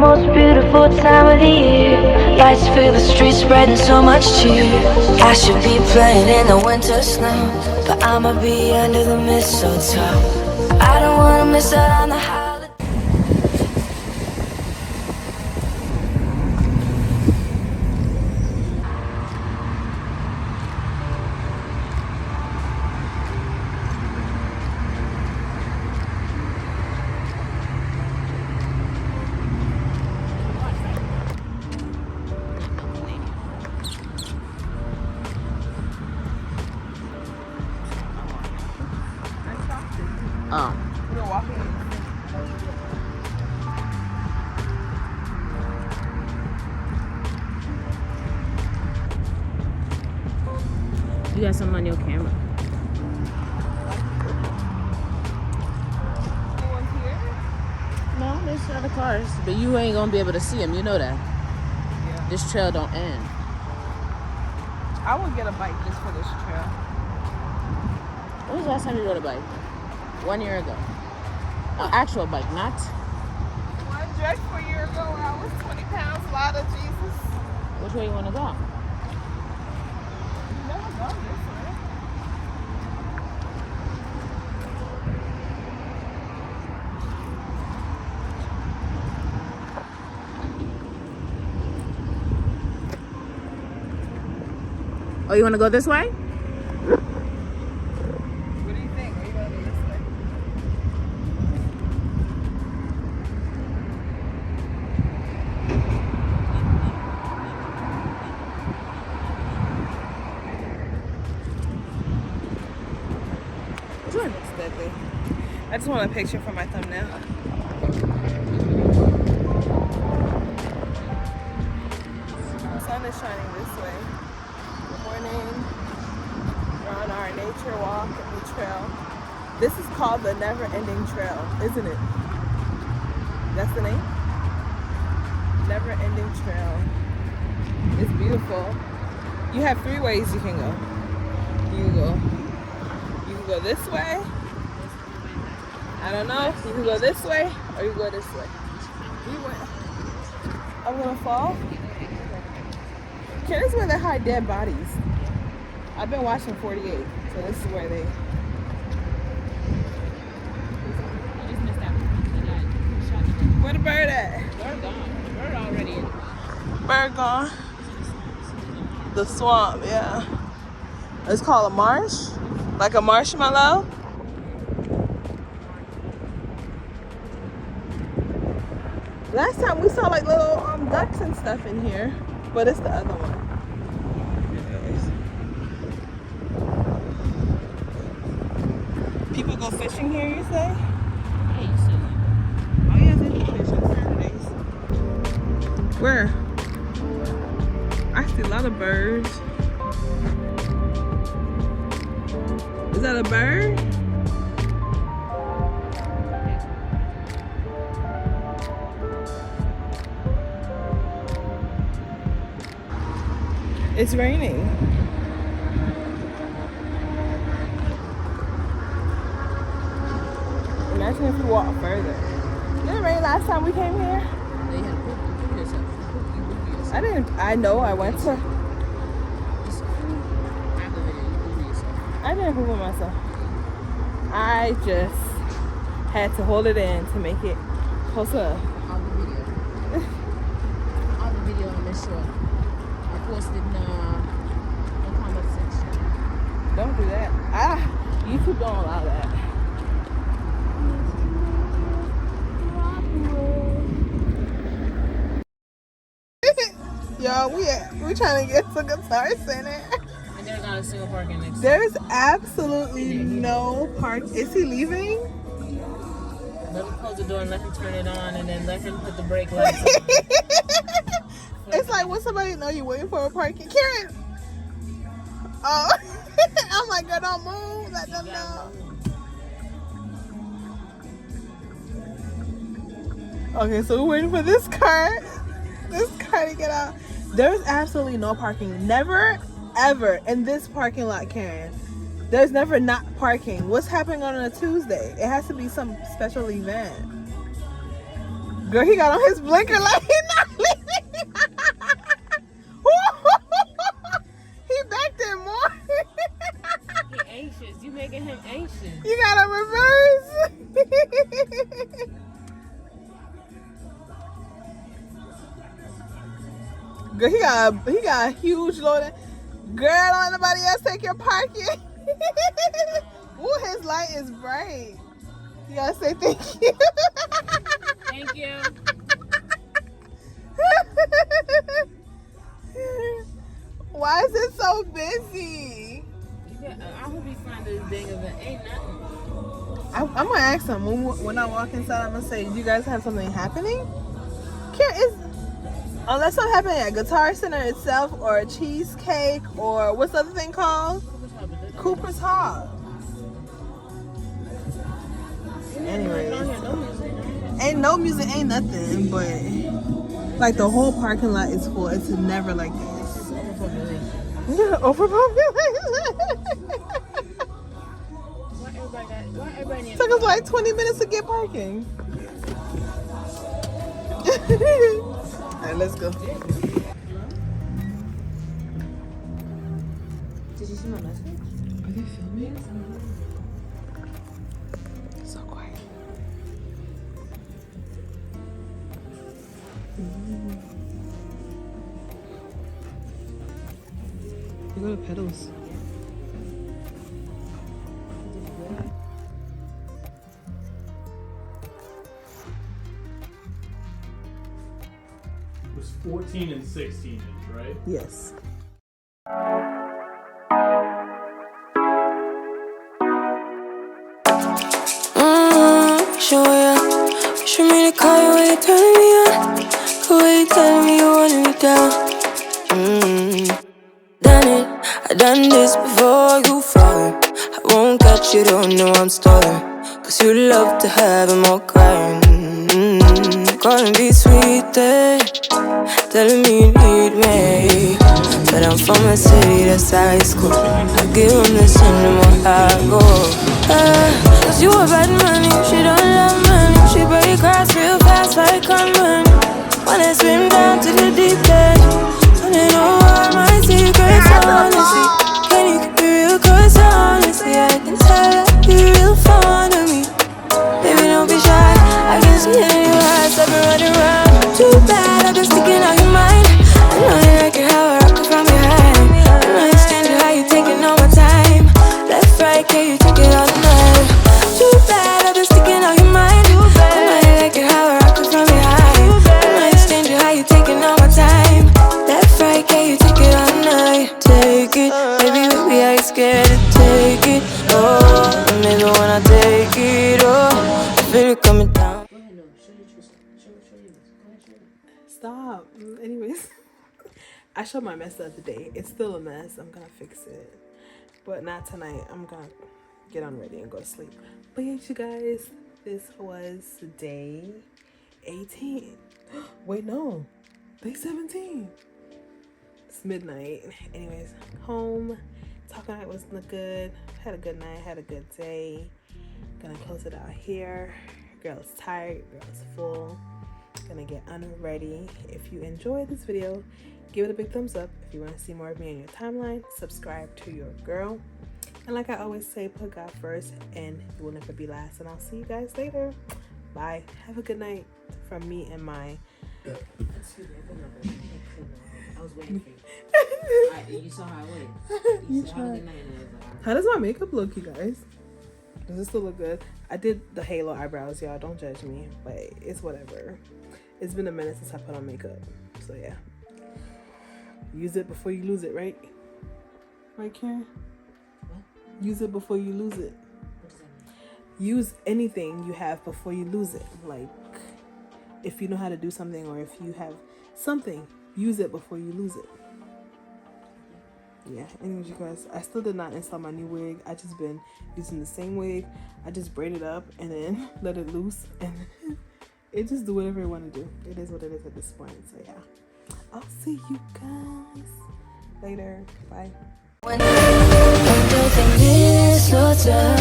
most beautiful time of the year. Lights fill the streets, spreading so much cheer. I should be playing in the winter snow, but I'ma be under the mistletoe. I don't wanna miss out on the holiday. Oh. We're walking. You got something on your camera. Anyone here? No, there's other cars, but you ain't gonna be able to see them. You know that. Yeah. This trail don't end. I would get a bike just for this trail. When was the last time you rode a bike? 1 year ago. An actual bike, not. One dress for a year ago when I was 20 pounds, Lord of Jesus. Which way you want to go? You never go this way. Oh, you want to go this way? What do you think? Are you going to go this way? Sure. Looks deadly. I just want a picture for my thumbnail. The sun is shining this way. Good morning. We're on our nature walk and the trail. This is called the Never Ending Trail, isn't it? That's the name? Never Ending Trail. It's beautiful. You have 3 ways you can go. You can go this way. I don't know. You can go this way or you go this way. I'm gonna fall. Okay, this is where they hide dead bodies. I've been watching 48, so this is where they. Where the bird at? Bird gone. Bird already in. Bird gone. The swamp, yeah. It's called a marsh, like a marshmallow. Last time we saw like little ducks and stuff in here, but it's the other one. People go fishing here, you say? Yeah, you see. Oh yeah, they do fish on Saturdays. Where? I see a lot of birds. Is that a bird? It's raining. Imagine if we walk further. Did it rain last time we came here? They had to poop yourself. I didn't. I know. I went to. I didn't poop on myself. I just had to hold it in to make it closer. On the video on this show. I posted in the comment section. Don't do that. YouTube don't allow that. Y'all, we trying to get some Guitar Center. And there's not a single parking next to There's absolutely no park. Is he leaving? Let him close the door and let him turn it on, and then let him put the brake lights on. It's like when somebody know you're waiting for a parking. Karen! Oh, I'm like, girl, don't move. Let them know. Okay, so we're waiting for this car to get out. There's absolutely no parking. Never, ever in this parking lot, Karen. There's never not parking. What's happening on a Tuesday? It has to be some special event. Girl, he got on his blinker like he not leaving. He backed in more. He anxious. You making him anxious. You gotta reverse. Girl, he got a huge load. Girl, don't let nobody else take your parking. Ooh, his light is bright. You gotta say thank you. Thank you. Why is it so busy? I hope he find this dang of it. Ain't nothing. I'm gonna ask him when I walk inside. I'm gonna say, "Do you guys have something happening?" Unless something happening at Guitar Center itself, or a cheesecake, or what's the other thing called? Cooper's Hall. Anyways, ain't no music, ain't nothing, but like the whole parking lot is full. It's never like this. Yeah, overpopulation. Why everybody Took us like 20 minutes to get parking. Alright, let's go. Did you see my message? Are they filming? So quiet. You go to pedals. It was 14 and 16 inch, right? Yes. Show ya. Wish me to call you when you turn me on. The way you tell me you want me down. Done it, I done this before you fall. I won't catch you, don't know I'm stalling. Cause you love to have him all crying. Calling me sweet, telling me you need me. But I'm from a city that's high school. I give him the same the more I go. Cause you a bad money, she don't love money. She break grass real fast like conman. Wanna swim down to the deep end. Wanna know all my secrets, honestly. Can you keep it real? Cause honestly, I can tell that you're real fond of me. Baby, don't be shy, I can see it in your eyes. I've been running around. Too bad, I've been sticking out your mind. I know you like it how I rock it from behind. I know you stand it how you taking all my time. Left, right, can you take it all night? Too bad, I've been sticking out your mind. I know you like it how I rock it from behind. I know you stand it how you taking all my time. Left, right, can you take it all night? Take it, baby, baby, I ain't scared to take it. Oh, and maybe when I take it, oh, I feel it coming down. Go ahead, no. Show your true stuff. Show you this. Go ahead, show it. Stop. Anyways, I showed my mess the other day. It's still a mess. I'm gonna fix it, but not tonight. I'm gonna get on ready and go to sleep. But yeah, you guys, this was day 18. Wait, no, day 17. It's midnight. Anyways, home. Talking night was good. Had a good night. Had a good day. Gonna close it out here. Girl's tired. Girl's full. Gonna get unready. If you enjoyed this video, give it a big thumbs up. If you want to see more of me on your timeline, subscribe to your girl. And like I always say, put God first and you will never be last. And I'll see you guys later. Bye. Have a good night from me and my... Excuse me, I was waiting for you. You saw how I went. You said, have a good night, and I was like, How does my makeup look, you guys? Does it still look good? I did the halo eyebrows, y'all. Don't judge me, but it's whatever. It's been a minute since I put on makeup. So yeah. Use it before you lose it, right? Right, Karen? What? Use it before you lose it. What does that mean? Use anything you have before you lose it. Like, if you know how to do something, or if you have something, use it before you lose it. Yeah, anyways, you guys, I still did not install my new wig. I just been using the same wig. I just braid it up and then let it loose, and it just do whatever you want to do. It is what it is at this point. So yeah, I'll see you guys later. Bye. When the mistletoe